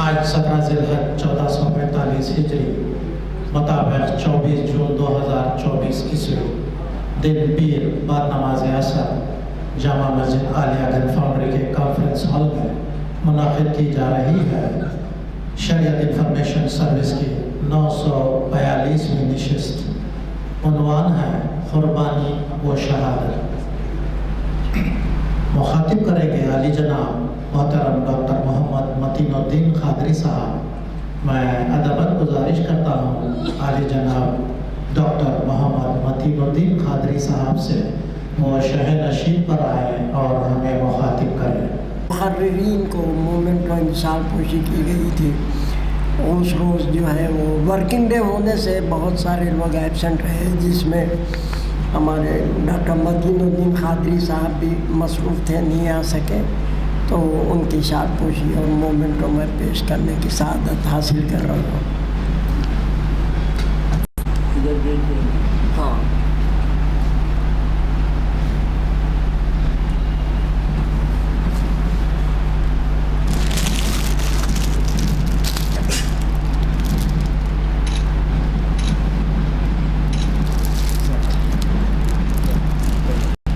آج 17 ذی الحج 1445 ہجری مطابق 24 جون 2024 عیسوی دن پیر بعد نماز عصر جامع مسجد عالیہ گنج فاؤنڈری کے کانفرنس ہال میں منعقد کی جا رہی ہے۔ شریعت انفارمیشن سروس کی 942ویں نشست، عنوان ہے قربانی و شہادت۔ مخاطب کریں گے علی جناب محترم ڈاکٹر محمد متین الدین قادری صاحب۔ میں ادباً گزارش کرتا ہوں علی جناب ڈاکٹر محمد متین الدین قادری صاحب سے وہ شہ نشین پر آئیں اور ہمیں مخاطب کریں۔ محررین کو مومنٹ کا مثال پوشی کی گئی تھی۔ اس روز جو ہے وہ ورکنگ ڈے ہونے سے بہت سارے لوگ ایبسنٹ رہے، جس میں ہمارے ڈاکٹر متین الدین قادری صاحب بھی مصروف تھے، نہیں آ سکے، تو ان کی شاد پوشی اور مومنٹوں میں پیش کرنے کی سعادت حاصل کر رہا ہوں۔ ہاں،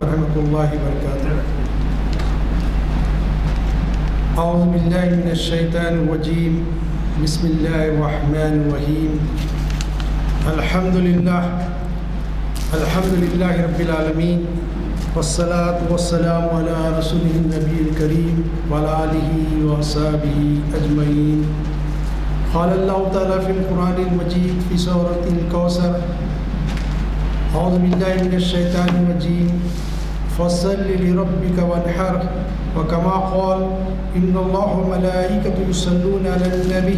ورحمۃ اللہ وبرکاتہ۔ اعوذ باللہ من الشیطان الرجیم، بسم اللہ الرحمن الرحیم۔ الحمدللہ رب العالمین، والصلاة والسلام علی رسولہ النبی الکریم وعلی آلہ وصحبہ اجمعین۔ قال اللہ تعالیٰ فی القرآن المجید فی سورۃ الکوثر، اعوذ باللہ من الشیطان الرجیم، فصل لربک وانحر، وکما قال ان اللہ وملائکته یصلون علی النبی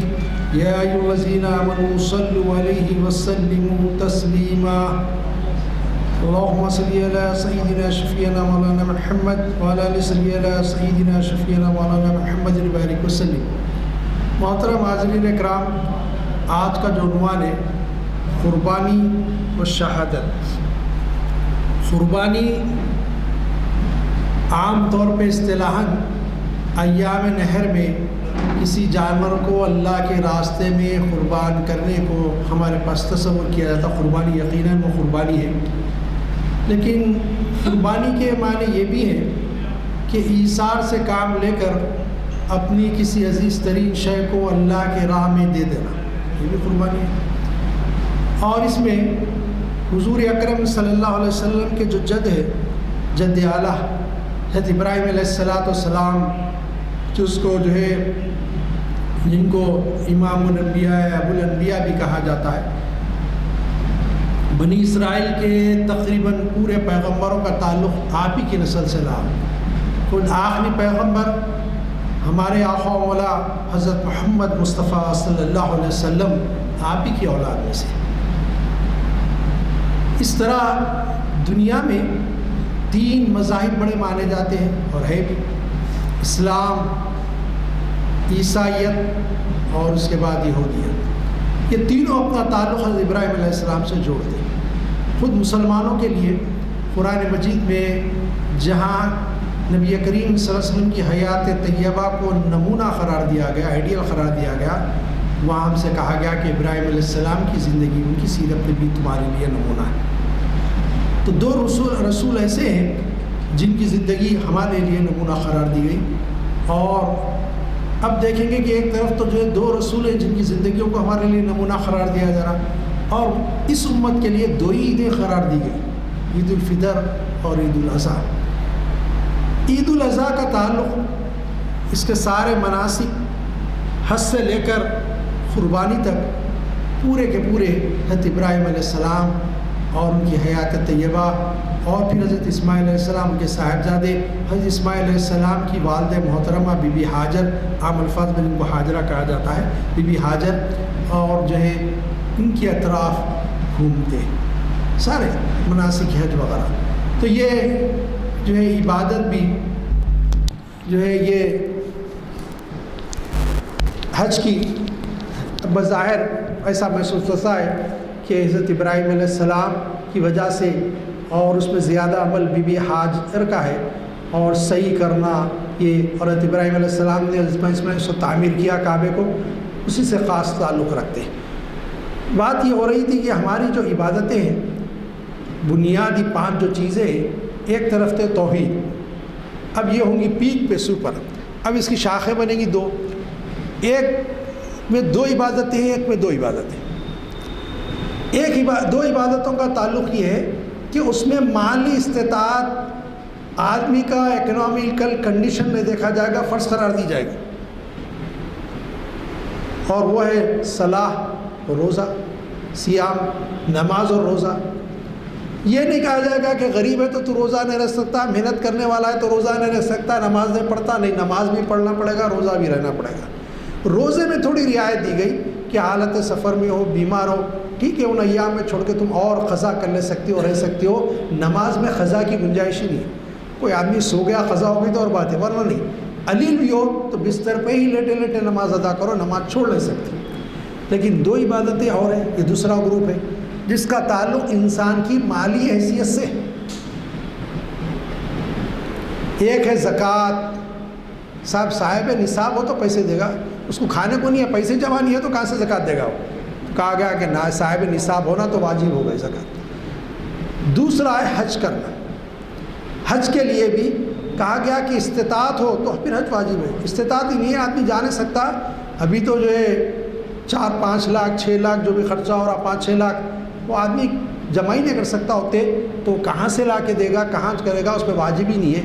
یا ایھا الذین آمنوا صلوا علیہ وسلموا تسلیما۔ اللہم صل علی سیدنا شفیعنا مولانا محمد وعلی آل سیدنا سیدنا شفیعنا مولانا محمد وبارک وسلم۔ محترم حاضرین اکرام، آج کا جو عنوان ہے قربانی و شہادت۔ قربانی عام طور پہ اصطلاحاً ایام نحر میں کسی جانور کو اللہ کے راستے میں قربان کرنے کو ہمارے پاس تصور کیا جاتا۔ قربانی یقیناً وہ قربانی ہے، لیکن قربانی کے معنی یہ بھی ہے کہ ایثار سے کام لے کر اپنی کسی عزیز ترین شے کو اللہ کے راہ میں دے دینا، یہ بھی قربانی ہے۔ اور اس میں حضور اکرم صلی اللہ علیہ وسلم کے جو جد ہے، جد اعلیٰ حضرت ابراہیم علیہ السلام، جس کو جو ہے جن کو امام الانبیاء ابو الانبیاء بھی کہا جاتا ہے، بنی اسرائیل کے تقریباً پورے پیغمبروں کا تعلق آپ ہی کی نسل سے رہا۔ خود آخری پیغمبر ہمارے آقا و مولا حضرت محمد مصطفیٰ صلی اللہ علیہ وسلم آپ ہی کی اولاد میں سے۔ اس طرح دنیا میں 3 مذاہب بڑے مانے جاتے ہیں اور ہے بھی، اسلام، عیسائیت اور اس کے بعد یہودیت۔ یہ تینوں اپنا تعلق حضرت ابراہیم علیہ السلام سے جوڑتے ہیں۔ خود مسلمانوں کے لیے قرآن مجید میں جہاں نبی کریم صلی اللہ علیہ وسلم کی حیات طیبہ کو نمونہ قرار دیا گیا، آئیڈیل قرار دیا گیا، وہاں ہم سے کہا گیا کہ ابراہیم علیہ السلام کی زندگی، ان کی سیرت بھی تمہارے لیے نمونہ ہے۔ تو 2 رسول ایسے ہیں جن کی زندگی ہمارے لیے نمونہ قرار دی گئی، اور اب دیکھیں گے کہ ایک طرف تو جو ہے 2 رسول ہیں جن کی زندگیوں کو ہمارے لیے نمونہ قرار دیا جا رہا، اور اس امت کے لیے 2 عیدیں قرار دی گئی، عید الفطر اور عید الاضحیٰ۔ عید الاضحیٰ کا تعلق اس کے سارے مناسک، حج سے لے کر قربانی تک پورے کے پورے حضرت ابراہیم علیہ السلام اور ان کی حیات طیبہ، اور پھر حضرت اسماعیل علیہ السلام، ان کے صاحبزادے حضرت اسماعیل علیہ السلام کی والدہ محترمہ بی بی ہاجر، عام الفاظ میں ان کو ہاجرہ کہا جاتا ہے، بی بی ہاجر، اور جو ہے ان کے اطراف گھومتے سارے مناسک حج وغیرہ۔ تو یہ جو ہے عبادت بھی جو ہے یہ حج کی بظاہر ایسا محسوس ہوتا ہے کہ حضرت ابراہیم علیہ السلام کی وجہ سے، اور اس میں زیادہ عمل بی بی ہاجر کا ہے، اور صحیح کرنا، یہ حضرت ابراہیم علیہ السلام نے اس کو تعمیر کیا کعبے کو، اسی سے خاص تعلق رکھتے ہیں۔ بات یہ ہو رہی تھی کہ ہماری جو عبادتیں ہیں، بنیادی 5 جو چیزیں ہیں، ایک طرف تھے توحید، اب یہ ہوں گی پیک پہ سپر، اب اس کی شاخیں بنیں گی 2، ایک میں 2 عبادتیں ہیں، ایک میں 2 عبادتیں۔ دو عبادتوں کا تعلق یہ ہے کہ اس میں مالی استطاعت آدمی کا اکنامیکل کنڈیشن میں دیکھا جائے گا، فرض قرار دی جائے گی، اور وہ ہے صلاح اور روزہ، صیام، نماز اور روزہ۔ یہ نہیں کہا جائے گا کہ غریب ہے تو روزہ نہیں رہ سکتا، محنت کرنے والا ہے تو روزہ نہیں رہ سکتا، نماز نہیں پڑھتا، نہیں، نماز بھی پڑھنا پڑے گا، روزہ بھی رہنا پڑے گا۔ روزے میں تھوڑی رعایت دی گئی کہ حالت سفر میں ہو، بیمار ہو، ٹھیک ہے، ان ایام میں چھوڑ کے تم اور قضا کر لے سکتے ہو، رہ سکتے ہو۔ نماز میں قضا کی گنجائش ہی نہیں ہے، کوئی آدمی سو گیا قضا ہوگی تو اور بات ہے، ورنہ نہیں۔ علیل بھی ہو تو بستر پہ ہی لیٹے لیٹے نماز ادا کرو، نماز چھوڑ نہیں سکتے۔ لیکن 2 عبادتیں اور ہیں، یہ دوسرا گروپ ہے جس کا تعلق انسان کی مالی حیثیت سے۔ ایک ہے زکوٰۃ، صاحب نصاب ہو تو پیسے دے گا، اس کو کھانے کو نہیں ہے، پیسے جمع نہیں ہے تو کہاں سے زکوٰۃ دے گا وہ؟ کہا گیا کہ نہ، صاحب نصاب ہونا تو واجب ہو گئی زکوٰۃ۔ دوسرا ہے حج کرنا، حج کے لیے بھی کہا گیا کہ استطاعت ہو تو پھر حج واجب ہے، استطاعت ہی نہیں ہے، آدمی جا نہیں سکتا۔ ابھی تو جو ہے 4-5 لاکھ 6 لاکھ جو بھی خرچہ ہو رہا، 5-6 لاکھ، وہ آدمی جمع ہی نہیں کر سکتا ہوتے، تو کہاں سے لا کے دے گا، کہاں کرے گا، اس پہ واجب ہی نہیں ہے۔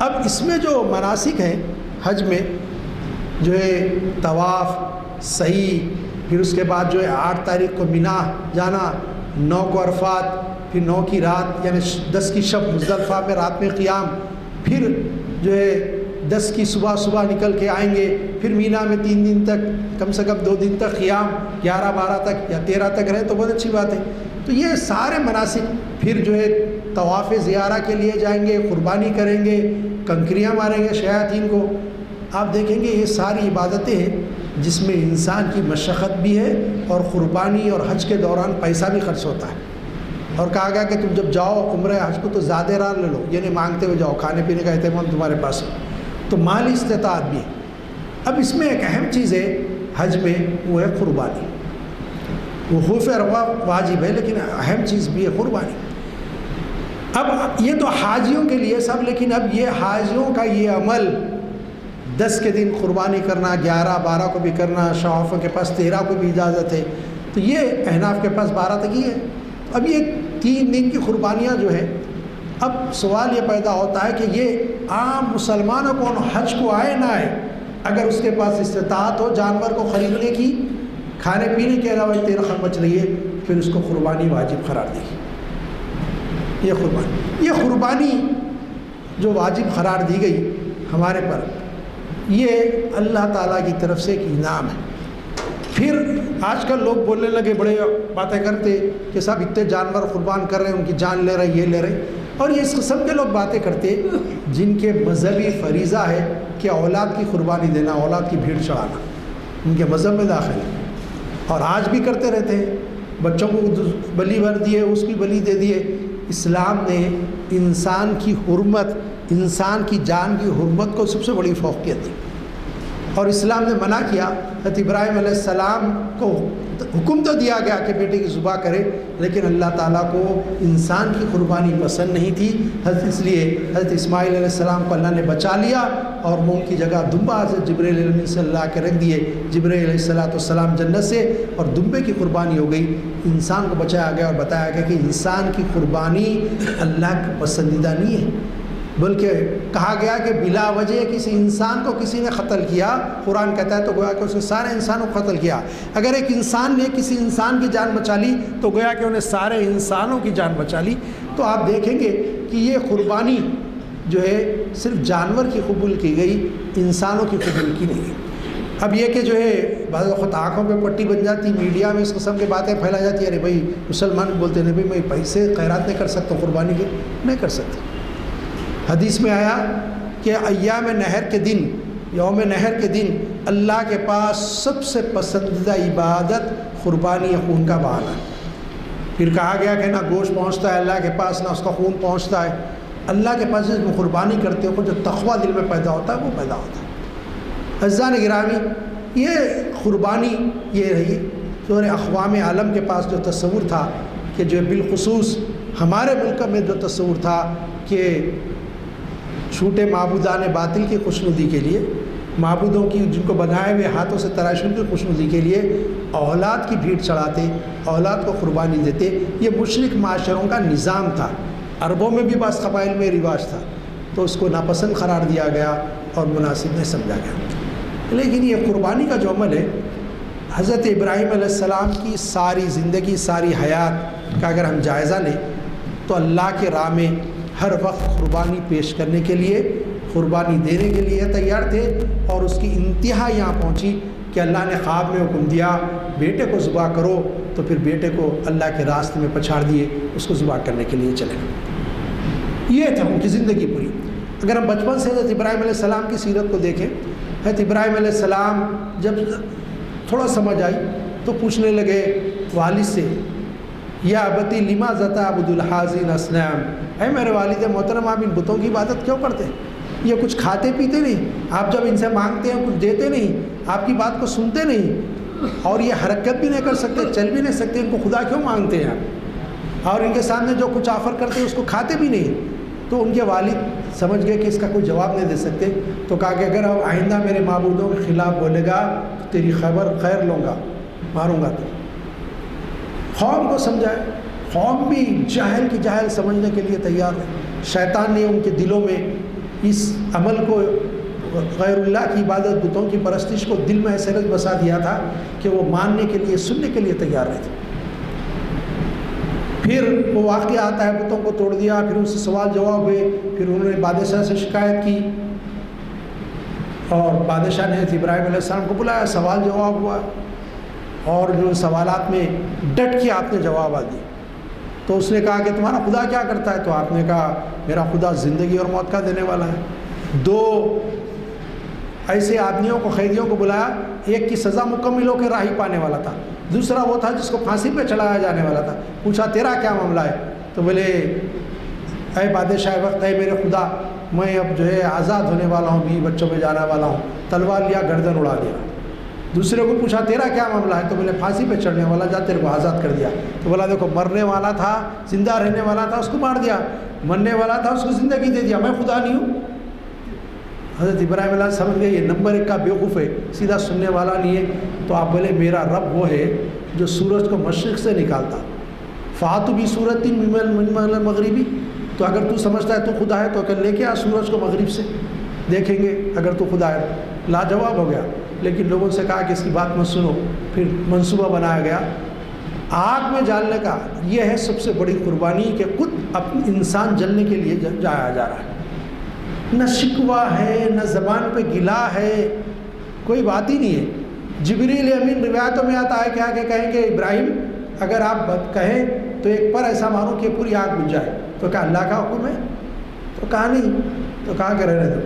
اب اس میں جو مناسک ہیں حج میں، جو ہے طواف، صحیح، پھر اس کے بعد جو ہے 8 تاریخ کو مینا جانا، 9 کو عرفات، پھر 9 کی رات یعنی 10 کی شب مزدلفہ میں رات میں قیام، پھر جو ہے 10 کی صبح نکل کے آئیں گے، پھر مینا میں 3 دن تک، کم سے کم 2 دن تک قیام، 11-12 تک یا 13 تک رہے تو بہت اچھی بات ہے۔ تو یہ سارے مناسک، پھر جو ہے طواف زیارہ کے لیے جائیں گے، قربانی کریں گے، کنکریاں ماریں گے شیاطین کو۔ آپ دیکھیں گے یہ ساری عبادتیں ہیں جس میں انسان کی مشقت بھی ہے، اور قربانی اور حج کے دوران پیسہ بھی خرچ ہوتا ہے۔ اور کہا گیا کہ تم جب جاؤ عمرہ حج کو تو زیادہ ران لے لو، یہ نہیں مانگتے ہوئے جاؤ، کھانے پینے کا اہتمام تمہارے پاس ہے، تو مالی استطاعت بھی ہے۔ اب اس میں ایک اہم چیز ہے حج میں، وہ ہے قربانی۔ وقوف عرفہ واجب ہے لیکن اہم چیز بھی ہے قربانی۔ اب یہ تو حاجیوں کے لیے سب، لیکن اب یہ حاجیوں کا یہ عمل 10 کے دن قربانی کرنا، 11-12 کو بھی کرنا، شوافوں کے پاس 13 کو بھی اجازت ہے، تو یہ احناف کے پاس 12 تک ہی ہے۔ اب یہ 3 دن کی قربانیاں جو ہے، اب سوال یہ پیدا ہوتا ہے کہ یہ عام مسلمانوں کو حج کو آئے نہ آئے، اگر اس کے پاس استطاعت ہو جانور کو خریدنے کی، کھانے پینے کے علاوہ 13 رقم بچ رہی ہے، پھر اس کو قربانی واجب قرار دی۔ یہ قربانی جو واجب قرار دی گئی ہمارے پر، یہ اللہ تعالیٰ کی طرف سے ایک انعام ہے۔ پھر آج کل لوگ بولنے لگے، بڑے باتیں کرتے کہ صاحب اتنے جانور قربان کر رہے ہیں، ان کی جان لے رہے، یہ لے رہے، اور یہ اس قسم کے لوگ باتیں کرتے جن کے مذہبی فریضہ ہے کہ اولاد کی قربانی دینا، اولاد کی بھیڑ چڑھانا، ان کے مذہب میں داخل ہے، اور آج بھی کرتے رہتے ہیں۔ بچوں کو بلی بھر دیے، اس کی بلی دے دیے۔ اسلام نے انسان کی حرمت، انسان کی جان کی حرمت کو سب سے بڑی فوقیت دی، اور اسلام نے منع کیا۔ حضرت ابراہیم علیہ السلام کو حکم تو دیا گیا کہ بیٹے کی ذبح کرے، لیکن اللہ تعالیٰ کو انسان کی قربانی پسند نہیں تھی، اس لیے حضرت اسماعیل علیہ السلام کو اللہ نے بچا لیا، اور وہ ان کی جگہ دمبا حضرت جبرائیل علیہ السلام صلی اللہ کے رکھ دیے۔ جبرائیل علیہ السلام جنت سے، اور دمبے کی قربانی ہو گئی، انسان کو بچایا گیا، اور بتایا گیا کہ انسان کی قربانی اللہ کا پسندیدہ نہیں ہے، بلکہ کہا گیا کہ بلا وجہ کسی انسان کو کسی نے قتل کیا، قرآن کہتا ہے تو گویا کہ اس نے سارے انسانوں کو قتل کیا۔ اگر ایک انسان نے کسی انسان کی جان بچا لی تو گویا کہ انہیں سارے انسانوں کی جان بچا لی۔ تو آپ دیکھیں گے کہ یہ قربانی جو ہے صرف جانور کی قبول کی گئی، انسانوں کی قبول کی نہیں گئی۔ اب یہ کہ جو ہے بعض وقت آنکھوں پہ پٹی بن جاتی، میڈیا میں اس قسم کی باتیں پھیلا جاتی ہے، ارے بھائی مسلمان بولتے ہیں بھائی میں پیسے خیرات نہیں کر سکتا، قربانی کے نہیں کر سکتے۔ حدیث میں آیا کہ ایام نہر کے دن، یوم نہر کے دن اللہ کے پاس سب سے پسندیدہ عبادت قربانی خون کا بہانا ہے۔ پھر کہا گیا کہ نہ گوشت پہنچتا ہے اللہ کے پاس، نہ اس کا خون پہنچتا ہے، اللہ کے پاس جس میں قربانی کرتے ہو جو تقوی دل میں پیدا ہوتا ہے وہ پیدا ہوتا ہے۔ عزیزان گرامی، یہ قربانی یہ رہی سورہ اقوام عالم کے پاس جو تصور تھا کہ جو بالخصوص ہمارے ملک میں جو تصور تھا کہ چھوٹے معبودان باطل کی خوشنودی کے لیے، معبودوں کی جن کو بنائے ہوئے ہاتھوں سے تراشوں کی خوشنودی کے لیے اولاد کی بھیٹ چڑھاتے، اولاد کو قربانی دیتے، یہ مشرک معاشروں کا نظام تھا۔ عربوں میں بھی بعض قبائل میں رواج تھا، تو اس کو ناپسند قرار دیا گیا اور مناسب نہیں سمجھا گیا۔ لیکن یہ قربانی کا جو عمل ہے، حضرت ابراہیم علیہ السلام کی ساری زندگی، ساری حیات کا اگر ہم جائزہ لیں تو اللہ کے راہ میں ہر وقت قربانی پیش کرنے کے لیے، قربانی دینے کے لیے تیار تھے، اور اس کی انتہا یہاں پہنچی کہ اللہ نے خواب میں حکم دیا بیٹے کو ذبح کرو، تو پھر بیٹے کو اللہ کے راستے میں پچھاڑ دیے، اس کو ذبح کرنے کے لیے چلے گئے۔ یہ تھا ان کی زندگی پوری۔ اگر ہم بچپن سے حضرت ابراہیم علیہ السلام کی سیرت کو دیکھیں، حضرت ابراہیم علیہ السلام جب تھوڑا سمجھ آئی تو پوچھنے لگے والد سے، یا ابتی لما تعبد الحاضین اصنام، اے میرے والد محترم، آپ ان بتوں کی عبادت کیوں کرتے ہیں؟ یہ کچھ کھاتے پیتے نہیں، آپ جب ان سے مانگتے ہیں کچھ دیتے نہیں، آپ کی بات کو سنتے نہیں، اور یہ حرکت بھی نہیں کر سکتے، چل بھی نہیں سکتے، ان کو خدا کیوں مانگتے ہیں آپ؟ اور ان کے سامنے جو کچھ آفر کرتے ہیں اس کو کھاتے بھی نہیں۔ تو ان کے والد سمجھ گئے کہ اس کا کوئی جواب نہیں دے سکتے، تو کہا کہ اگر اب آئندہ میرے معبودوں کے خلاف بولے گا تو تیری خبر خیر لوں گا، ماروں گا۔ تو قوم کو سمجھائے، قوم بھی جاہل کی جاہل سمجھنے کے لیے تیار ہے۔ شیطان نے ان کے دلوں میں اس عمل کو، غیر اللہ کی عبادت، بتوں کی پرستش کو دل میں ایسے رچ بسا دیا تھا کہ وہ ماننے کے لیے، سننے کے لیے تیار رہے تھے۔ پھر وہ واقعہ آتا ہے، بتوں کو توڑ دیا، پھر ان سے سوال جواب ہوئے، پھر انہوں نے بادشاہ سے شکایت کی، اور بادشاہ نے ابراہیم علیہ السلام کو بلایا، سوال جواب ہوا، اور جو سوالات میں ڈٹ کے آپ نے جوابات دیے۔ تو اس نے کہا کہ تمہارا خدا کیا کرتا ہے؟ تو آپ نے کہا میرا خدا زندگی اور موت کا دینے والا ہے۔ دو ایسے آدمیوں کو، قیدیوں کو بلایا، ایک کی سزا مکمل ہو کے راہی پانے والا تھا، دوسرا وہ تھا جس کو پھانسی پہ چڑھایا جانے والا تھا۔ پوچھا تیرا کیا معاملہ ہے؟ تو بولے اے بادشاہ وقت، اے میرے خدا، میں اب جو ہے آزاد ہونے والا ہوں، بیوی بچوں میں جانے والا ہوں، تلوار لیا گردن اڑا دیا۔ دوسرے کو پوچھا تیرا کیا معاملہ ہے؟ تو بولے پھانسی پہ چڑھنے والا، جا تیرے کو آزاد کر دیا۔ تو بولا دیکھو، مرنے والا تھا، زندہ رہنے والا تھا، اس کو مار دیا، مرنے والا تھا، اس کو زندگی دے دیا، میں خدا نہیں ہوں؟ حضرت ابراہیم علیہ السلام سمجھ گئے یہ نمبر 1 کا بیوقوف ہے، سیدھا سننے والا نہیں ہے۔ تو آپ بولے میرا رب وہ ہے جو سورج کو مشرق سے نکالتا، فاتو بھی سورت من المغربی، تو اگر تو سمجھتا ہے تو خدا ہے تو کہ لے کے آ سورج کو مغرب سے، دیکھیں گے اگر تو خدا ہے۔ لاجواب ہو گیا، لیکن لوگوں سے کہا کہ اس کی بات مت سنو۔ پھر منصوبہ بنایا گیا آگ میں جالنے کا۔ یہ ہے سب سے بڑی قربانی کہ خود اپنے انسان جلنے کے لیے جایا جا رہا ہے، نہ شکوہ ہے، نہ زبان پہ گلا ہے، کوئی بات ہی نہیں ہے۔ جبریل امین روایتوں میں آتا ہے کہ آگے کہیں کہ ابراہیم اگر آپ کہیں تو ایک پر ایسا مارو کہ پوری آگ بجھ جائے۔ تو کہا اللہ کا حکم ہے؟ تو کہا نہیں۔ تو کہا کہ رہنے دو،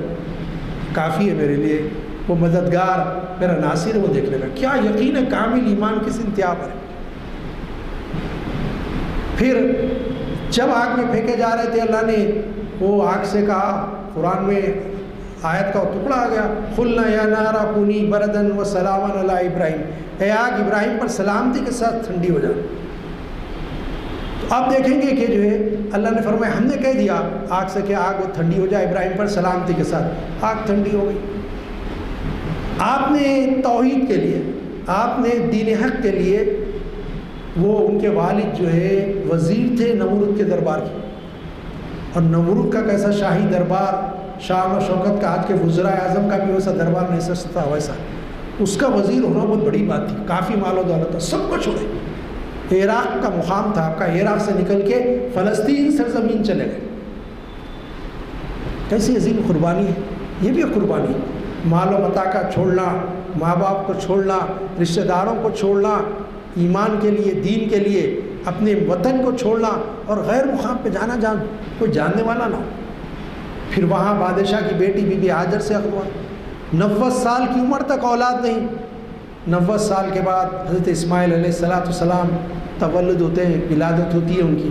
کافی ہے میرے لیے، وہ مددگار میرا ناصر ہے، وہ دیکھ لے گا۔ کیا یقین ہے، کامل ایمان کس انتہا پر ہے۔ پھر جب آگ میں پھینکے جا رہے تھے، اللہ نے وہ آگ سے کہا، قرآن میں آیت کا ٹکڑا آ گیا، قلنا یا نار کونی بردن و سلاما علی ابراہیم، اے آگ ابراہیم پر سلامتی کے ساتھ ٹھنڈی ہو جا۔ تو آپ دیکھیں گے کہ جو ہے اللہ نے فرمایا، ہم نے کہہ دیا آگ سے کہ آگ وہ ٹھنڈی ہو جائے ابراہیم پر سلامتی کے ساتھ، آگ ٹھنڈی ہو گئی۔ آپ نے توحید کے لیے، آپ نے دین حق کے لیے، وہ ان کے والد جو ہے وزیر تھے نمرود کے دربار کے، اور نمرود کا کیسا شاہی دربار، شان و شوکت کا، آج کے وزراء اعظم کا بھی ویسا دربار نہیں سکتا، ویسا اس کا وزیر ہونا بہت بڑی بات تھی، کافی مال و دولت تھا، سب کو چھوڑے۔ عراق کا مقام تھا آپ کا، عراق سے نکل کے فلسطین سرزمین چلے گئے۔ کیسی عظیم قربانی ہے، یہ بھی قربانی ہے۔ مال و متاع کا چھوڑنا، ماں باپ کو چھوڑنا، رشتہ داروں کو چھوڑنا، ایمان کے لیے، دین کے لیے اپنے وطن کو چھوڑنا، اور غیر مقام پہ جانا جہاں کوئی جاننے والا نہ ہو۔ پھر وہاں بادشاہ کی بیٹی بی بی ہاجر سے اغوا، 90 سال کی عمر تک اولاد نہیں، 90 سال کے بعد حضرت اسماعیل علیہ السلام تولد ہوتے ہیں، ولادت ہوتی ہے ان کی۔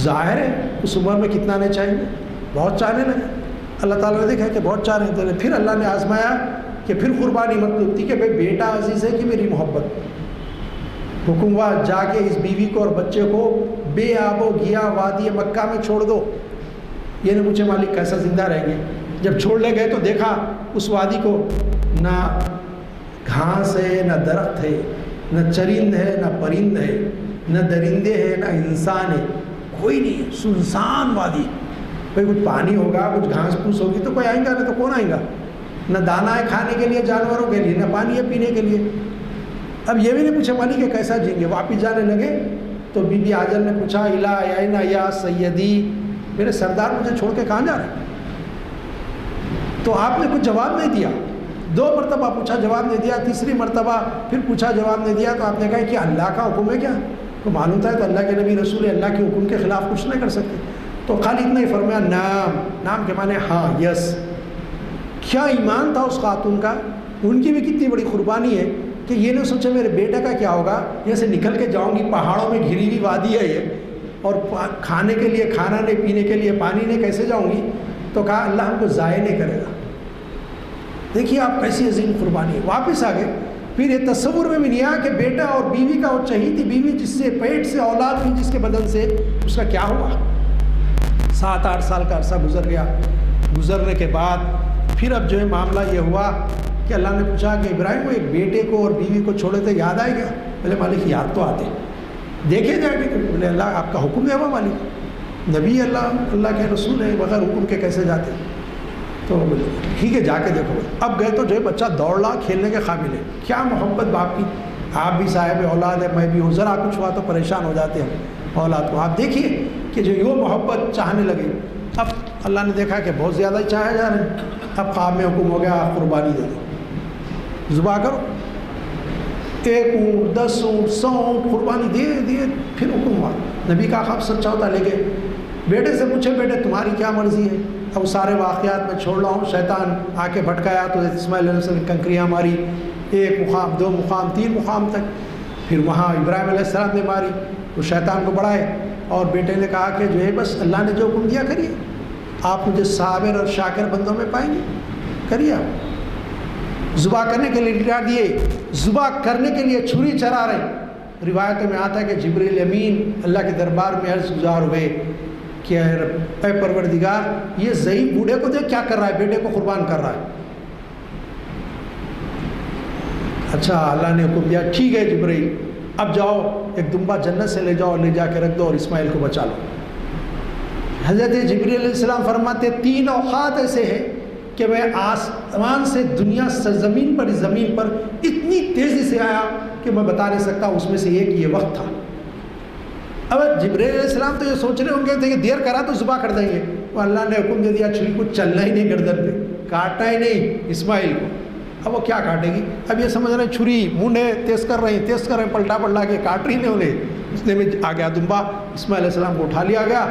ظاہر ہے اس عمر میں کتنا نہیں چاہیے، بہت چاہنے لگے. اللہ تعالیٰ نے دیکھا کہ بہت چاہ رہے تھے، پھر اللہ نے آزمایا کہ پھر قربانی مطلوب تھی کہ بھائی بیٹا عزیز ہے کہ میری محبت. حکم ہوا جا کے اس بیوی کو اور بچے کو بے آب و گیا وادی مکہ میں چھوڑ دو. یہ نہیں پوچھے مالک کیسا زندہ رہیں گے. جب چھوڑنے گئے تو دیکھا اس وادی کو نہ گھاس ہے، نہ درخت ہے، نہ چرند ہے، نہ پرند ہے، نہ درندے ہے، نہ انسان ہے، کوئی نہیں ہے، سنسان وادی. بھائی کچھ پانی ہوگا، کچھ گھاس پھوس ہوگی تو کوئی آئیں گا، نہیں تو کون آئیں گا. نہ دانہ ہے کھانے کے لیے جانوروں کے لیے، نہ پانی ہے پینے کے لیے. اب یہ بھی نہیں پوچھا مالک کہ کیسا جئیں گے. واپس جانے لگے تو بی بی حاجر نے پوچھا الہ یا سیدی، میرے سردار مجھے چھوڑ کے کہاں جا رہے ہیں؟ تو آپ نے کچھ جواب نہیں دیا. 2 مرتبہ پوچھا جواب نہیں دیا، تیسری مرتبہ پھر پوچھا جواب نہیں دیا. تو آپ نے کہا کہ اللہ کا حکم ہے کیا؟ تو معلوم تھا تو اللہ کے نبی رسول اللہ کے حکم کے خلاف کچھ نہیں کر سکتے. تو خالی اتنا ہی فرمایا نام کے معنی ہاں، یس. کیا ایمان تھا اس خاتون کا. ان کی بھی کتنی بڑی قربانی ہے کہ یہ نہیں سوچا میرے بیٹے کا کیا ہوگا. یہ سے نکل کے جاؤں گی، پہاڑوں میں گھری ہوئی وادی ہے یہ، اور کھانے کے لیے کھانا نہیں، پینے کے لیے پانی نہیں، کیسے جاؤں گی. تو کہا اللہ ہم کو ضائع نہیں کرے گا. دیکھیے آپ کیسی عظیم قربانی ہے. واپس آ گئے. پھر یہ تصور میں بھی نہیں آیا کہ بیٹا اور بیوی کا، وہ چہیتی بیوی جس سے پیٹ سے اولاد ہوئی جس کے بدن سے، اس کا کیا ہوا. 7-8 سال کا عرصہ گزر گیا. گزرنے کے بعد پھر اب جو ہے معاملہ یہ ہوا کہ اللہ نے پوچھا کہ ابراہیم وہ ایک بیٹے کو اور بیوی کو چھوڑے تھے، یاد آئے گا؟ بولے مالک یاد تو آتے، دیکھے جائے گا. بولے اللہ آپ کا حکم ہے وہ مالک، نبی اللہ کے رسول ہے، بغیر حکم کے کیسے جاتے. تو بولے ٹھیک ہے جا کے دیکھو. اب گئے تو جو ہے بچہ دوڑ رہا، کھیلنے کے قابل ہے. کیا محبت باپ کی. آپ بھی صاحب اولاد ہے، میں بھی ہوں. ذرا کچھ ہوا تو پریشان ہو جاتے ہیں اولاد کو. آپ دیکھیے کہ جو یہ محبت چاہنے لگے. اب اللہ نے دیکھا کہ بہت زیادہ ہی چاہے جا رہے ہیں. اب خواب میں حکم ہو گیا قربانی دے دو، ذبح کرو. 1 اونٹ 10 اونٹ 100 اونٹ قربانی دیے. پھر حکم ہوا. نبی کا خواب سچا ہوتا لے گئے. بیٹے سے پوچھے بیٹے تمہاری کیا مرضی ہے. اب سارے واقعات میں چھوڑ رہا ہوں. شیطان آ کے بھٹکایا تو اسماعیل علیہ السلام نے کنکریاں ماری. 1 مقام 2 مقام 3 مقام تک. پھر وہاں ابراہیم علیہ السلام نے ماری. وہ شیطان کو بڑھائے اور بیٹے نے کہا کہ جو ہے بس اللہ نے جو حکم دیا کریے. آپ مجھے صابر اور شاکر بندوں میں پائیں گے، کریے. آپ ذبح کرنے کے لیے لٹا دیے. ذبح کرنے کے لیے چھری چلا رہے. روایتوں میں آتا ہے کہ جبریل امین اللہ کے دربار میں عرض گزار ہوئے کہ اے پروردگار یہ ضعیف بوڑھے کو دیکھ کیا کر رہا ہے، بیٹے کو قربان کر رہا ہے. اچھا اللہ نے حکم دیا ٹھیک ہے جبریل اب جاؤ ایک دمبا جنت سے لے جاؤ، لے جا کے رکھ دو اور اسماعیل کو بچا لو. حضرت جبریل علیہ السلام فرماتے 3 اوقات ایسے ہیں کہ میں آسمان سے دنیا زمین پر اتنی تیزی سے آیا کہ میں بتا نہیں سکتا. اس میں سے ایک یہ وقت تھا. اب جبریل علیہ السلام تو یہ سوچ رہے ہوں گے کہ دیر کرا تو ذبح کر دیں گے. وہ اللہ نے حکم دے دیا چھری کو چلنا ہی نہیں گردن پہ، کاٹنا ہی نہیں اسماعیل کو. اب وہ کیا کاٹے گی. اب یہ سمجھ رہے ہیں چھری منڈے تیز کر رہے ہیں پلٹا کے کاٹ رہی نہیں انہیں. اس نے میں آ گیا دمبا. اسماعیل علیہ السلام کو اٹھا لیا گیا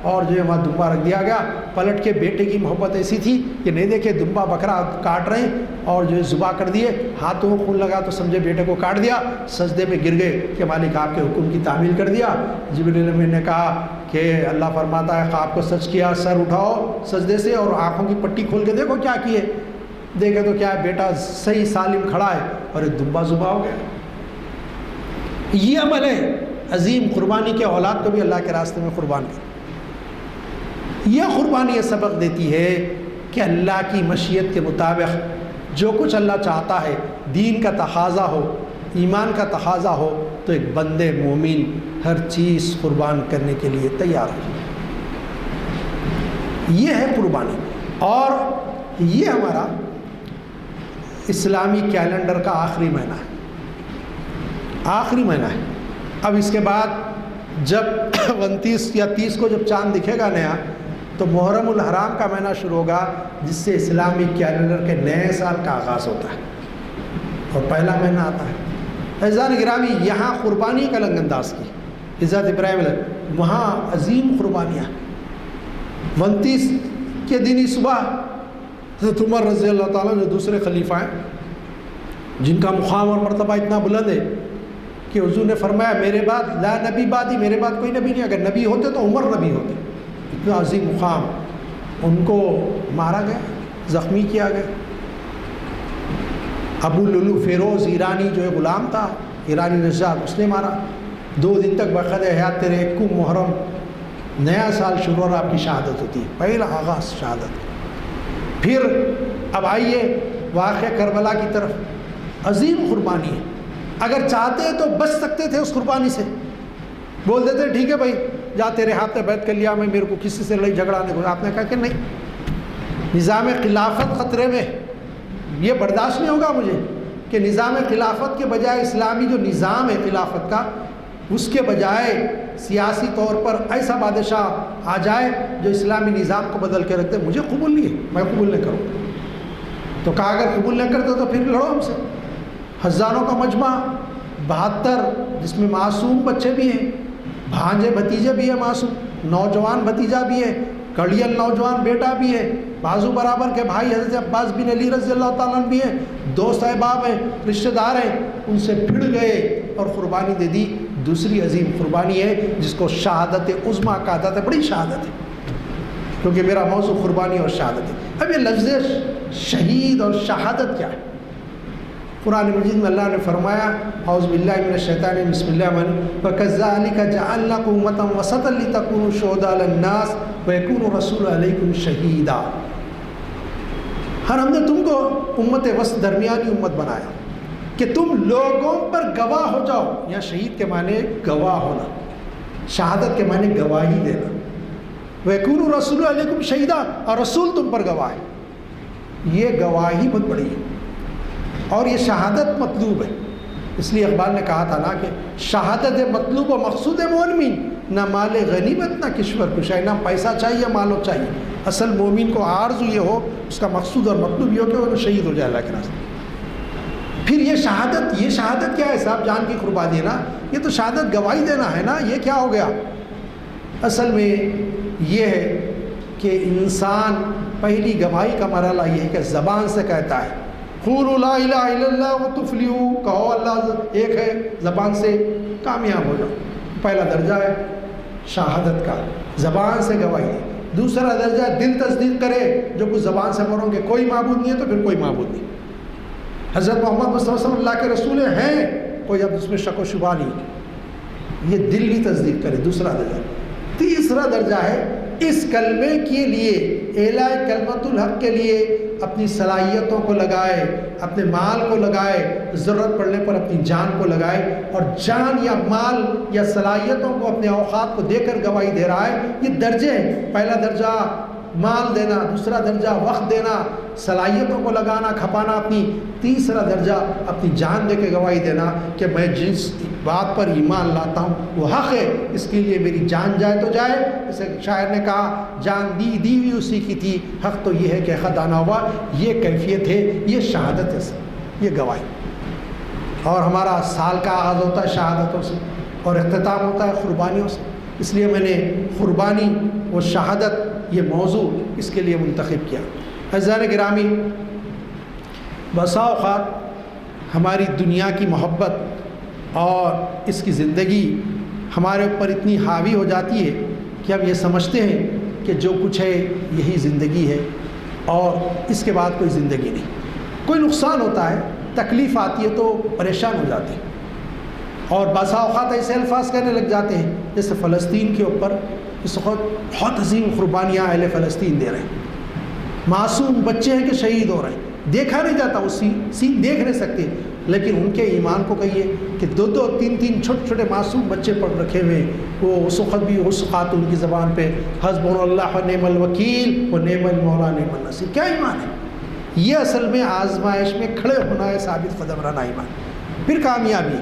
اور جو ہے وہاں دمبا رکھ دیا گیا. پلٹ کے بیٹے کی محبت ایسی تھی کہ نہیں دیکھے دمبا بکرا کاٹ رہے ہیں اور جو ہے ذبح کر دیے. ہاتھوں میں خون لگا تو سمجھے بیٹے کو کاٹ دیا. سجدے میں گر گئے کہ مالک آپ کے حکم کی تعمیل کر دیا. جبریل امین نے کہا کہ اللہ فرماتا ہے خواب کو سچ کیا، سر اٹھاؤ سجدے سے اور آنکھوں کی پٹی کھول کے دیکھو کیا کیے. دیکھے تو کیا ہے بیٹا صحیح سالم کھڑا ہے اور ایک دمبا ذبح ہو گیا. یہ عمل ہے عظیم قربانی کے. اولاد کو بھی اللہ کے راستے میں قربان کر. یہ قربانی یہ سبق دیتی ہے کہ اللہ کی مشیت کے مطابق جو کچھ اللہ چاہتا ہے، دین کا تقاضا ہو، ایمان کا تقاضا ہو، تو ایک بندے مومن ہر چیز قربان کرنے کے لیے تیار ہو. یہ ہے قربانی. اور یہ ہمارا اسلامی کیلنڈر کا آخری مہینہ ہے. آخری مہینہ ہے. اب اس کے بعد جب 29 یا 30 کو جب چاند دکھے گا نیا تو محرم الحرام کا مہینہ شروع ہوگا جس سے اسلامی کیلنڈر کے نئے سال کا آغاز ہوتا ہے اور پہلا مہینہ آتا ہے. عزیزان گرامی یہاں قربانی کا لنگ انداز کی حضرت ابراہیم علیہ وہاں عظیم قربانیاں. 29 کے دن ہی صبح حضرت عمر رضی اللہ تعالیٰ جو دوسرے خلیفہ ہیں جن کا مقام اور مرتبہ اتنا بلند ہے کہ حضور نے فرمایا میرے بعد لا نبی بعدی، میرے بعد کوئی نبی نہیں. اگر نبی ہوتے تو عمر نبی ہوتے. اتنا عظیم مقام. ان کو مارا گیا، زخمی کیا گیا۔ ابو لولو فیروز ایرانی جو غلام تھا، ایرانی نژاد، اس نے مارا۔ 2 دن تک بقد حیات تیرے 1 محرم نیا سال شروع اور آپ کی شہادت ہوتی ہے، پہلا آغاز شہادت۔ پھر اب آئیے واقعہ کربلا کی طرف۔ عظیم قربانی ہے، اگر چاہتے تو بچ سکتے تھے اس قربانی سے، بول دیتے ٹھیک ہے بھائی جا تیرے ہاتھ میں بیعت کر لیا، میں میرے کو کسی سے لڑائی جھگڑا نہیں ہوگا۔ آپ نے کہا کہ نہیں، نظام خلافت خطرے میں، یہ برداشت نہیں ہوگا مجھے کہ نظام خلافت کے بجائے اسلامی جو نظام ہے خلافت کا، اس کے بجائے سیاسی طور پر ایسا بادشاہ آ جائے جو اسلامی نظام کو بدل کے رکھتے۔ مجھے قبول نہیں ہے، میں قبول نہیں کروں۔ تو کہا اگر قبول نہیں کرتے تو پھر لڑو ہم سے۔ ہزاروں کا مجمع، 72 جس میں معصوم بچے بھی ہیں، بھانجے بھتیجے بھی ہیں معصوم، نوجوان بھتیجا بھی ہے، کڑیل نوجوان بیٹا بھی ہے، بازو برابر کے بھائی حضرت عباس بن علی رضی اللہ تعالیٰ عنہ بھی ہیں، دوست احباب ہیں، رشتہ دار ہیں، ان سے بھڑ گئے اور قربانی دے دی۔ دوسری عظیم قربانی ہے جس کو شہادت عظمیٰ کہا جاتا ہے، بڑی شہادت ہے، کیونکہ میرا موضوع قربانی اور شہادت ہے۔ اب یہ لفظ شہید اور شہادت کیا ہے؟ قرآن مجید میں اللہ نے فرمایا اعوذ باللہ من الشیطان الرجیم بسم اللہ الرحمن الرحیم وَكَذَّلِكَ جَعَلْنَاكُمْ أُمَّةً وَسَطًا لِتَكُونُوا شُهَدَاءَ عَلَى النَّاسِ وَيَكُونَ الرَّسُولُ عَلَيْكُمْ شَهِيدًا۔ ہم نے تم کو امت وسط، درمیانی امت بنایا کہ تم لوگوں پر گواہ ہو جاؤ۔ یہاں شہید کے معنی گواہ ہونا، شہادت کے معنی گواہی دینا۔ وَيَكُونُ الرَّسُولُ عَلَيْكُمْ شَهِيدًا، اور رسول تم پر گواہ ہے۔ یہ گواہی بہت بڑی ہے اور یہ شہادت مطلوب ہے۔ اس لیے اقبال نے کہا تھا نا کہ شہادت مطلوب و مقصود مومن، نہ مال غنیمت نہ کشور کشائی، نہ پیسہ چاہیے مال و چاہیے۔ اصل مومن کو آرزو یہ ہو، اس کا مقصود اور مطلوب یہ ہو کہ وہ شہید ہو جائے اللہ کے راستے۔ پھر یہ شہادت کیا ہے صاحب؟ جان کی قربانی نا، یہ تو شہادت گواہی دینا ہے نا، یہ کیا ہو گیا؟ اصل میں یہ ہے کہ انسان پہلی گواہی کا مرحلہ یہ ہے کہ زبان سے کہتا ہے قولوا لا الہ الا اللہ وتفلحوا، کہو اللہ ایک ہے، زبان سے کامیاب ہو جاؤ۔ پہلا درجہ ہے شہادت کا، زبان سے گواہی۔ دوسرا درجہ دل تصدیق کرے، جو کچھ زبان سے پڑھو گے کوئی معبود نہیں ہے تو پھر کوئی معبود نہیں، حضرت محمد مصطفیٰ صلی اللہ کے رسول ہیں، کوئی اب اس میں شک و شبہ نہیں، یہ دل بھی تصدیق کرے، دوسرا درجہ۔ تیسرا درجہ ہے اس کلمے کے لیے، اعلاء کلمت الحق کے لیے اپنی صلاحیتوں کو لگائے، اپنے مال کو لگائے، ضرورت پڑنے پر اپنی جان کو لگائے، اور جان یا مال یا صلاحیتوں کو، اپنے اوقات کو دے کر گواہی دے رہا ہے۔ یہ درجے ہیں، پہلا درجہ مال دینا، دوسرا درجہ وقت دینا، صلاحیتوں کو لگانا کھپانا اپنی، تیسرا درجہ اپنی جان دے کے گواہی دینا کہ میں جس بات پر ایمان لاتا ہوں وہ حق ہے، اس کے لیے میری جان جائے تو جائے۔ جیسے شاعر نے کہا جان دی ہوئی اسی کی تھی، حق تو یہ ہے کہ خدا نہ ہوا۔ یہ کیفیت ہے، یہ شہادت ہے، یہ گواہی۔ اور ہمارا سال کا آغاز ہوتا ہے شہادتوں سے اور اختتام ہوتا ہے قربانیوں سے، اس لیے میں نے قربانی و شہادت یہ موضوع اس کے لیے منتخب کیا۔ عزیزان گرامی، بسا اوقات ہماری دنیا کی محبت اور اس کی زندگی ہمارے اوپر اتنی حاوی ہو جاتی ہے کہ ہم یہ سمجھتے ہیں کہ جو کچھ ہے یہی زندگی ہے اور اس کے بعد کوئی زندگی نہیں۔ کوئی نقصان ہوتا ہے، تکلیف آتی ہے تو پریشان ہو جاتے ہیں، اور بسا اوقات ایسے الفاظ کہنے لگ جاتے ہیں جیسے فلسطین کے اوپر اس وقت بہت عظیم قربانیاں اہل فلسطین دے رہے ہیں، معصوم بچے ہیں کہ شہید ہو رہے ہیں، دیکھا نہیں جاتا، وہ سین دیکھ نہیں سکتے، لیکن ان کے ایمان کو کہیے کہ 2-2 3-3 چھوٹے چھوٹے معصوم بچے پڑھ رکھے ہوئے، وہ اس وقت بھی اس خاتون کی زبان پہ حسبنا اللہ و نعم الوکیل و نعم المولا نعم النصیر۔ کیا ایمان ہے یہ؟ اصل میں آزمائش میں کھڑے ہونا ہے، ثابت قدم رہنا ایمان، پھر کامیابی۔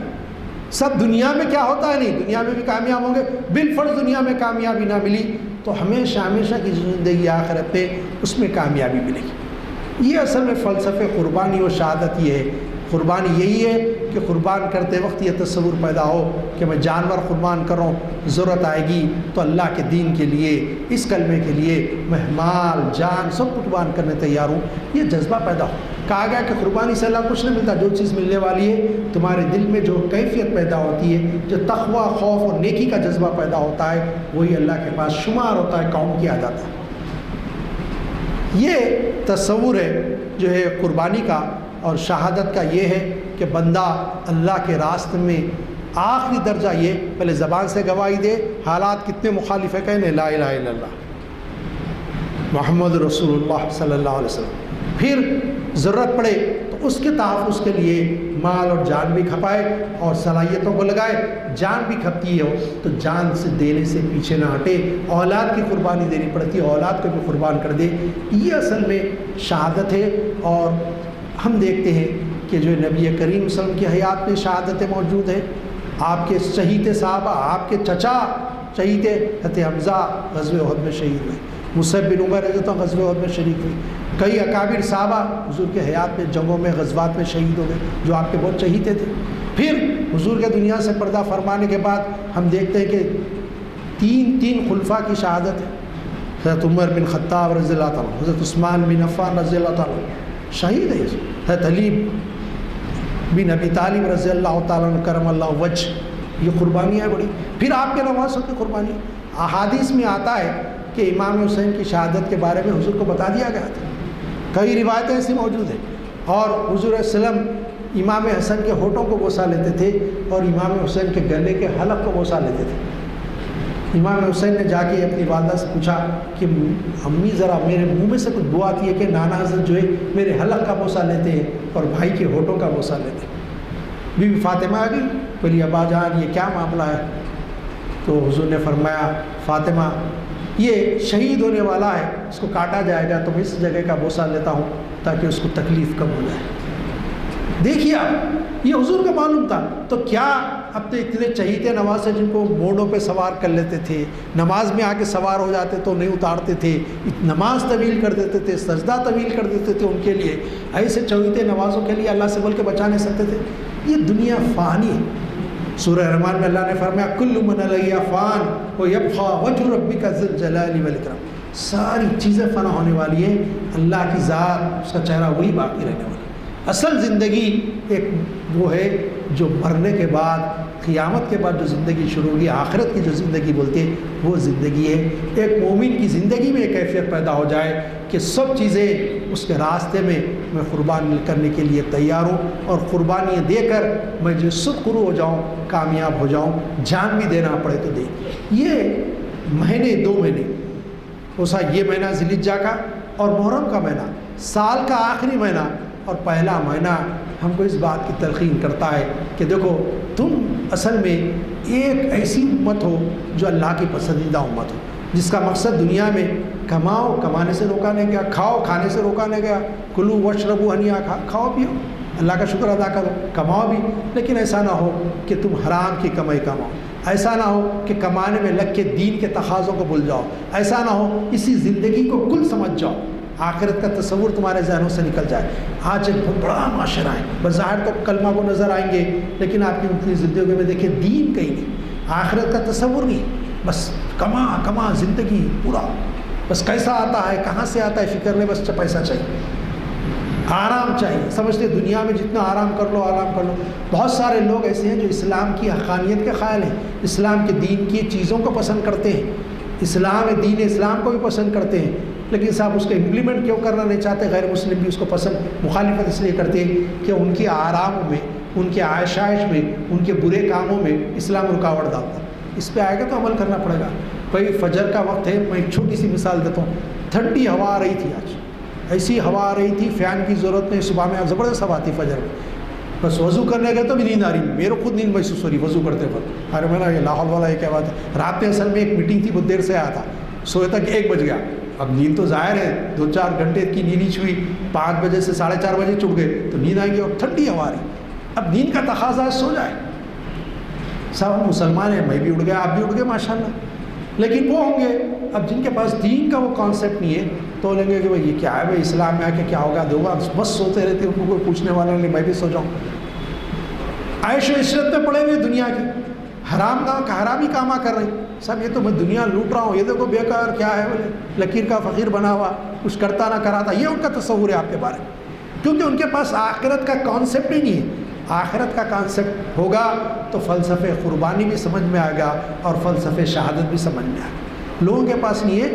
سب دنیا میں کیا ہوتا ہے؟ نہیں، دنیا میں بھی کامیاب ہوں گے، بالفرض دنیا میں کامیابی نہ ملی تو ہمیشہ ہمیشہ کی زندگی آخرت پہ اس میں کامیابی ملے گی۔ یہ اصل میں فلسفے قربانی و شہادت یہ ہے۔ قربانی یہی ہے کہ قربان کرتے وقت یہ تصور پیدا ہو کہ میں جانور قربان کروں، ضرورت آئے گی تو اللہ کے دین کے لیے، اس کلمے کے لیے میں مال جان سب قربان کرنے تیار ہوں، یہ جذبہ پیدا ہو۔ کہا گیا کہ قربانی سے اللہ کچھ نہیں ملتا، جو چیز ملنے والی ہے تمہارے دل میں جو کیفیت پیدا ہوتی ہے، جو تقوی، خوف اور نیکی کا جذبہ پیدا ہوتا ہے، وہی اللہ کے پاس شمار ہوتا ہے، کاؤنٹ کیا جاتا ہے۔ یہ تصور ہے جو ہے قربانی کا اور شہادت کا، یہ ہے کہ بندہ اللہ کے راستے میں آخری درجہ یہ پہلے زبان سے گواہی دے، حالات کتنے مخالف ہے، کہنے لا الہ الا اللہ محمد رسول اللہ صلی اللہ علیہ وسلم، پھر ضرورت پڑے تو اس کے تحفظ کے لیے مال اور جان بھی کھپائے اور صلاحیتوں کو لگائے، جان بھی کھپتی ہو تو جان سے دینے سے پیچھے نہ ہٹے، اولاد کی قربانی دینی پڑتی ہے اولاد کو بھی قربان کر دے، یہ اصل میں شہادت ہے۔ اور ہم دیکھتے ہیں کہ جو نبی کریم صلی اللہ علیہ وسلم کی حیات میں شہادتیں موجود ہیں، آپ کے شہید صحابہ، آپ کے چچا شہید حضرت حمزہ غزوہ احد میں شہید ہوئے، مصعب بن عمیر رضی اللہ عنہ غزوہ احد میں شریک ہوئے، کئی اکابر صحابہ حضور کے حیات میں جنگوں میں غزوات میں شہید ہو گئے جو آپ کے بہت چہیتے تھے۔ پھر حضور کے دنیا سے پردہ فرمانے کے بعد ہم دیکھتے ہیں کہ تین خلفاء کی شہادت ہے، حضرت عمر بن خطاب رضی اللہ تعالیٰ، حضرت عثمان بن عفان رضی اللہ تعالیٰ شہید ہے، حضرت علی بن ابی طالب رضی اللہ تعالیٰ عنہ کرم اللہ وجہ، یہ قربانیاں بڑی۔ پھر آپ کے نواسوں کی قربانی، احادیث میں آتا ہے کہ امام حسین کی شہادت کے بارے میں حضور کو بتا دیا گیا تھا، کئی روایتیں ایسی موجود ہیں، اور حضور علیہ السلام امام حسن کے ہونٹوں کو بوسہ لیتے تھے اور امام حسین کے گلے کے حلق کو بوسہ لیتے تھے۔ امام حسین نے جا کے اپنی والدہ سے پوچھا کہ امی ذرا میرے منہ میں سے کچھ بو آتی ہے کہ نانا حضرت جو ہے میرے حلق کا بوسہ لیتے ہیں اور بھائی کے ہونٹوں کا بوسہ لیتے ہیں۔ بی بی فاطمہ آ گئی، بولی ابا جان یہ کیا معاملہ ہے؟ تو حضور نے فرمایا فاطمہ یہ شہید ہونے والا ہے، اس کو کاٹا جائے گا تو میں اس جگہ کا بوسہ لیتا ہوں تاکہ اس کو تکلیف کم ہو جائے۔ دیکھیے آپ، یہ حضور کا معلوم تھا، تو کیا اب تو اتنے چہیتے نواز ہیں جن کو موڑوں پہ سوار کر لیتے تھے، نماز میں آ کے سوار ہو جاتے تو نہیں اتارتے تھے، نماز طویل کر دیتے تھے، سجدہ طویل کر دیتے تھے، ان کے لیے ایسے چہیتے نوازوں کے لیے اللہ سے بول کے بچا نہیں سکتے تھے۔ یہ دنیا فانی ہے۔ سورہ رحمان میں اللہ نے فرمایا کل من علیہا فان ویبقی وجہ ربک ذی الجلال والاکرام، ساری چیزیں فنا ہونے والی ہیں، اللہ کی ذات، اس کا چہرہ وہی باقی رہنے والا ہے۔ اصل زندگی ایک وہ ہے جو مرنے کے بعد، قیامت کے بعد جو زندگی شروع ہوگی، آخرت کی جو زندگی بولتے ہیں وہ زندگی ہے۔ ایک مومن کی زندگی میں ایک کیفیت پیدا ہو جائے کہ سب چیزیں اس کے راستے میں قربان کرنے کے لیے تیار ہوں، اور قربانیاں دے کر میں جو صدقرو ہو جاؤں، کامیاب ہو جاؤں، جان بھی دینا پڑے تو دے۔ یہ مہینے، 2 مہینے، یہ مہینہ ذی الحجہ کا اور محرم کا مہینہ، سال کا آخری مہینہ اور پہلا مہینہ ہم کو اس بات کی تلقین کرتا ہے کہ دیکھو تم اصل میں ایک ایسی امت ہو جو اللہ کی پسندیدہ امت ہو، جس کا مقصد دنیا میں کماؤ، کمانے سے روکا نہیں گیا، کھاؤ، کھانے سے روکا نہیں گیا، کلو وشربو ہنیا، کھاؤ پیو، اللہ کا شکر ادا کرو، کماؤ بھی، لیکن ایسا نہ ہو کہ تم حرام کی کمائی کماؤ، ایسا نہ ہو کہ کمانے میں لگ کے دین کے تقاضوں کو بھول جاؤ، ایسا نہ ہو اسی زندگی کو کل سمجھ جاؤ، آخرت کا تصور تمہارے ذہنوں سے نکل جائے۔ آج ایک بہت بڑا معاشرہ ہے، بظاہر تو کلمہ کو نظر آئیں گے لیکن آپ کی اپنی زندگی میں دیکھیں دین کہیں نہیں، آخرت کا تصور نہیں، بس کما کما زندگی پورا، بس کیسا آتا ہے، کہاں سے آتا ہے فکر نہیں، بس پیسہ چاہیے، آرام چاہیے، سمجھتے دنیا میں جتنا آرام کر لو آرام کر لو۔ بہت سارے لوگ ایسے ہیں جو اسلام کی حقانیت کے قائل ہیں، اسلام کے دین کی چیزوں کو پسند کرتے ہیں، اسلام دین اسلام کو بھی پسند کرتے ہیں، لیکن صاحب اس کو امپلیمنٹ کیوں کرنا نہیں چاہتے؟ غیر مسلم بھی اس کو پسند، مخالفت اس لیے کرتے ہیں کہ ان کے آرام میں، ان کے عائشائش میں، ان کے برے کاموں میں اسلام رکاوٹ ڈالتا ہے۔ اس پہ آئے گا تو عمل کرنا پڑے گا۔ کوئی فجر کا وقت ہے، میں ایک چھوٹی سی مثال دیتا ہوں، ٹھنڈی ہوا آ رہی تھی، آج ایسی ہوا آ رہی تھی، فین کی ضرورت نہیں، صبح میں زبردست ہوا تھی فجر میں، بس وضو کرنے گئے تو بھی نیند آ رہی، میرے خود نیند محسوس ہو رہی وضو کرتے وقت۔ ارے میں نے یہ لاہور والا یہ کیا بات ہے، رات میں اصل میں ایک میٹنگ تھی، بہت دیر سے آیا تھا، سوئے تک 1 بج گیا، اب نیند تو ظاہر ہے 2-4 گھنٹے کی نیند ہی چھوئی، 5 بجے سے 4:30 بجے چڑھ گئے تو نیند آئے گی، اور ٹھنڈی ہوا رہی، اب نیند کا تقاضا ہے سو جائے۔ سب مسلمان ہیں، میں بھی اٹھ گیا، آپ بھی اٹھ گئے ماشاءاللہ، لیکن وہ ہوں گے اب جن کے پاس دین کا وہ کانسیپٹ نہیں ہے تو لیں گے کہ بھائی یہ کیا ہے، بھائی اسلام میں آ کے کیا ہوگا، دو بس سوتے رہتے، ان کو کوئی پوچھنے والا نہیں، میں بھی سو جاؤں، عیش و عشرت میں پڑے ہوئے دنیا کی، حرامی کاما کر رہے ہیں، سب یہ تو میں دنیا لوٹ رہا ہوں، یہ دیکھو بیکار کیا ہے، بولے لکیر کا فقیر بنا ہوا، کچھ کرتا نہ کراتا، یہ ان کا تصور ہے آپ کے بارے میں، کیونکہ ان کے پاس آخرت کا کانسیپٹ ہی نہیں ہے۔ آخرت کا کانسیپٹ ہوگا تو فلسفے قربانی بھی سمجھ میں آئے گا اور فلسفے شہادت بھی سمجھ میں آئے گا۔ لوگوں کے پاس نہیں ہے.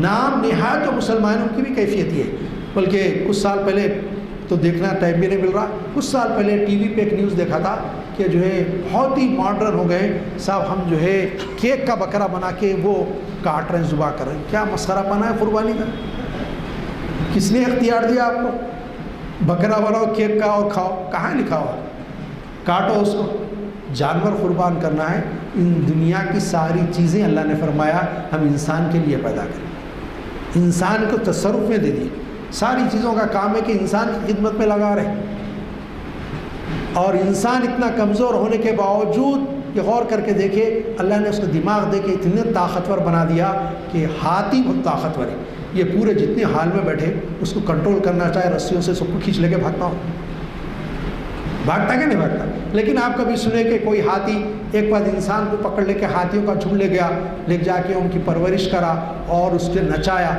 نام نہاد جو مسلمانوں کی بھی کیفیت یہ ہے. بلکہ کچھ سال پہلے تو دیکھنا ٹائم بھی نہیں مل رہا, کچھ سال پہلے ٹی وی پہ ایک نیوز دیکھا تھا کہ جو ہے بہت ہی ماڈرن ہو گئے صاحب, ہم جو ہے کیک کا بکرا بنا کے وہ کاٹ رہے ہیں, ذبح کر رہے ہیں. کیا مسخرہ پنا ہے قربانی کا؟ کس نے اختیار دیا آپ کو؟ بکرا بناؤ کیک کا اور کھاؤ, کہاں لکھا ہوا؟ کاٹو اس کو. جانور قربان کرنا ہے. ان دنیا کی ساری چیزیں اللہ نے فرمایا ہم انسان کے لیے پیدا کریں, انسان کو تصرف میں دے دی. ساری چیزوں کا کام ہے کہ انسان کی خدمت میں لگا رہے. اور انسان اتنا کمزور ہونے کے باوجود یہ غور کر کے دیکھے, اللہ نے اس کو دماغ دے کے اتنے طاقتور بنا دیا کہ ہاتھی بہت طاقتور ہے. یہ پورے جتنے حال میں بیٹھے اس کو کنٹرول کرنا چاہے رسیوں سے سب کو کھینچ لے کے بھاگتا ہو. بھاگتا کہ نہیں بھاگتا؟ لیکن آپ کبھی سنے کہ کوئی ہاتھی ایک بار انسان کو پکڑ لے کے ہاتھیوں کا جھنڈ لے گیا, لے جا کے ان کی پرورش کرا اور اس کے نچایا.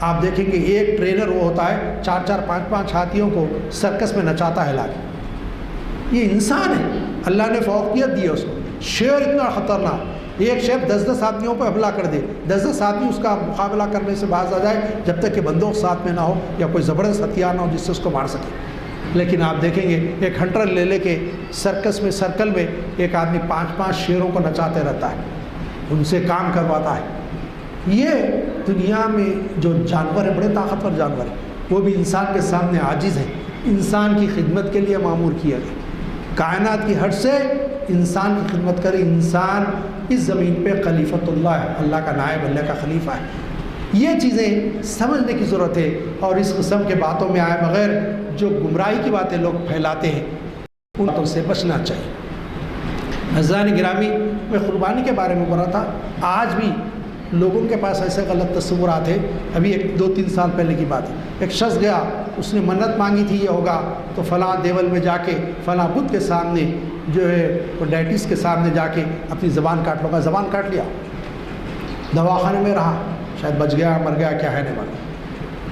آپ دیکھیں گے ایک ٹرینر وہ ہوتا ہے 4-4 5-5 ہاتھیوں کو سرکس میں نچاتا ہے لا کے. یہ انسان ہے, اللہ نے فوقیت دی ہے اس کو. شیر اتنا خطرناک, ایک شیر 10-10 آدمیوں پہ حملہ کر دے, 10-10 آدمی اس کا مقابلہ کرنے سے باز آ جائے جب تک کہ بندوق ساتھ میں نہ ہو یا کوئی زبردست ہتھیار نہ ہو جس سے اس کو مار سکے. لیکن آپ دیکھیں گے ایک ہنٹر لے کے سرکس میں سرکل میں ایک آدمی 5-5 شیروں کو نچاتے رہتا ہے, ان سے کام کرواتا ہے. یہ دنیا میں جو جانور ہیں بڑے طاقتور جانور ہیں, وہ بھی انسان کے سامنے عاجز ہیں. انسان کی خدمت کے لیے معمور کیا گیا. کائنات کی حد سے انسان کی خدمت کرے. انسان اس زمین پہ خلیفۃ اللہ ہے, اللہ کا نائب, اللہ کا خلیفہ ہے. یہ چیزیں سمجھنے کی ضرورت ہے. اور اس قسم کے باتوں میں آئے بغیر جو گمراہی کی باتیں لوگ پھیلاتے ہیں ان باتوں سے بچنا چاہیے. عزیزان گرامی, میں قربانی کے بارے میں بول رہا تھا. آج بھی لوگوں کے پاس ایسے غلط تصورات ہیں. ابھی 1-2-3 سال پہلے کی بات ہے, ایک شخص گیا, اس نے منت مانگی تھی یہ ہوگا تو فلاں دیول میں جا کے فلاں بدھ کے سامنے جو ہے ڈائٹس کے سامنے جا کے اپنی زبان کاٹ لوں گا. زبان کاٹ لیا, دواخانے میں رہا, شاید بچ گیا مر گیا کیا ہے نہیں معلوم.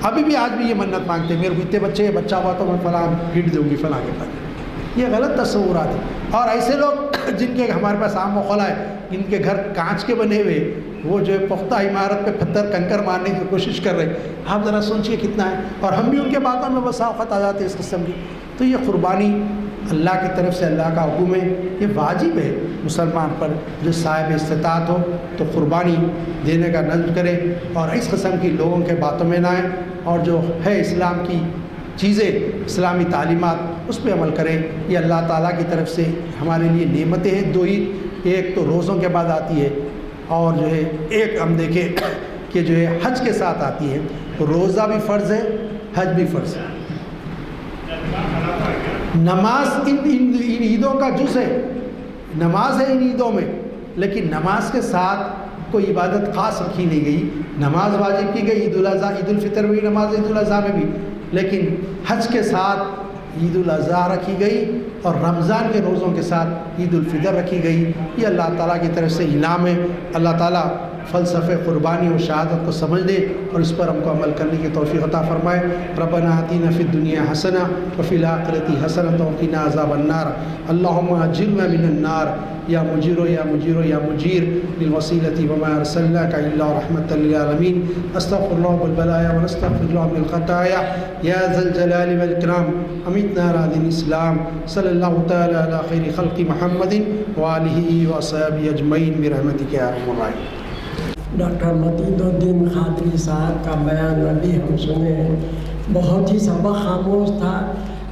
ابھی بھی آج بھی یہ منت مانگتے ہیں میرے کو اتنے بچے, بچہ ہوا تو میں فلاں ہٹ دوں گی فلاں کے پاس. یہ غلط تصورات ہیں. اور ایسے لوگ جن کے ہمارے پاس عام موقع ہے, ان کے گھر کانچ کے بنے ہوئے, وہ جو ہے پختہ عمارت پہ پتھر کنکر مارنے کی کوشش کر رہے ہیں. آپ ذرا سوچیے کتنا ہے. اور ہم بھی ان کے باتوں میں بسا اوقات آ جاتے ہیں اس قسم کی. تو یہ قربانی اللہ کی طرف سے اللہ کا حکم ہے, یہ واجب ہے مسلمان پر. جو صاحب استطاعت ہو تو قربانی دینے کا نظر کرے اور اس قسم کی لوگوں کے باتوں میں نہ آئے, اور جو ہے اسلام کی چیزیں, اسلامی تعلیمات, اس پہ عمل کریں. یہ اللہ تعالیٰ کی طرف سے ہمارے لیے نعمتیں ہیں دو ہی. ایک تو روزوں کے بعد آتی ہے, اور جو ہے ایک ہم دیکھیں کہ جو ہے حج کے ساتھ آتی ہے. روزہ بھی فرض ہے, حج بھی فرض ہے. نماز ان عیدوں کا جز ہے, نماز ہے ان عیدوں میں, لیکن نماز کے ساتھ کوئی عبادت خاص رکھی نہیں گئی. نماز واجب کی گئی عید الاضحیٰ, عید الفطر میں بھی نماز, عید الاضحیٰ میں بھی, لیکن حج کے ساتھ عید الاضحیٰ رکھی گئی اور رمضان کے روزوں کے ساتھ عید الفطر رکھی گئی. یہ اللہ تعالیٰ کی طرف سے انعام ہے. اللہ تعالیٰ فلسفہ قربانی اور شہادت کو سمجھ دے اور اس پر ہم کو عمل کرنے کی توفیق عطا فرمائے. ربنا آتنا فی الدنیا حسنہ وفی الآخرۃ حسنۃ وقنا عذاب النار. اللہم اجرنا من النار یا مجیر یا مجیر یا مجیر بالوسیلۃ وما ارسلناک الا رحمۃ للعالمین. استغفر اللہ بالبلایا ونستغفر اللہ من الخطایا یا ذا الجلال والاکرام. امیتنا علی دین الاسلام. صلی اللہ تعالی علی خیر خلق محمد وآلہ وصحبہ اجمعین برحمتک یا ارحم الراحمین. ڈاکٹر متین الدین قادری صاحب کا بیان ابھی ہم سنے ہیں, بہت ہی سبق آموز تھا.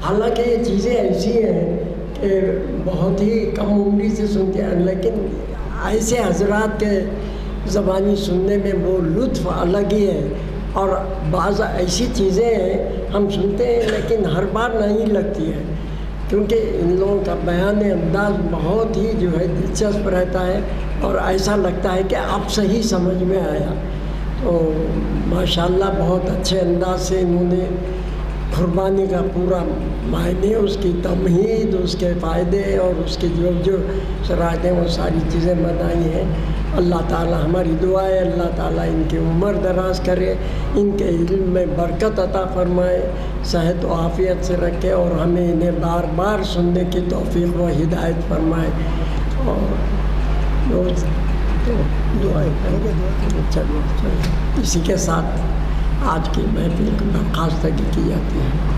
حالانکہ یہ چیزیں ایسی ہیں کہ بہت ہی کم عمری سے سنتے ہیں, لیکن ایسے حضرات کے زبانی سننے میں وہ لطف الگ ہی ہے. اور بعض ایسی چیزیں ہیں ہم سنتے ہیں لیکن ہر بار نہیں لگتی ہے, کیونکہ ان لوگوں کا بیان انداز بہت ہی جو ہے دلچسپ رہتا ہے اور ایسا لگتا ہے کہ اب صحیح سمجھ میں آیا. تو ماشاءاللہ بہت اچھے انداز سے انہوں نے قربانی کا پورا معنی, اس کی تمہید, اس کے فائدے اور اس کی جو شرائطیں وہ ساری چیزیں بتائی ہیں. اللہ تعالی ہماری دعا ہے اللہ تعالی ان کی عمر دراز کرے, ان کے علم میں برکت عطا فرمائے, صحت و عافیت سے رکھے اور ہمیں انہیں بار بار سننے کی توفیق و ہدایت فرمائے. اور تو دعائیں کریں. چلو اسی کے ساتھ آج کی محفل کی درخواست کی جاتی ہے.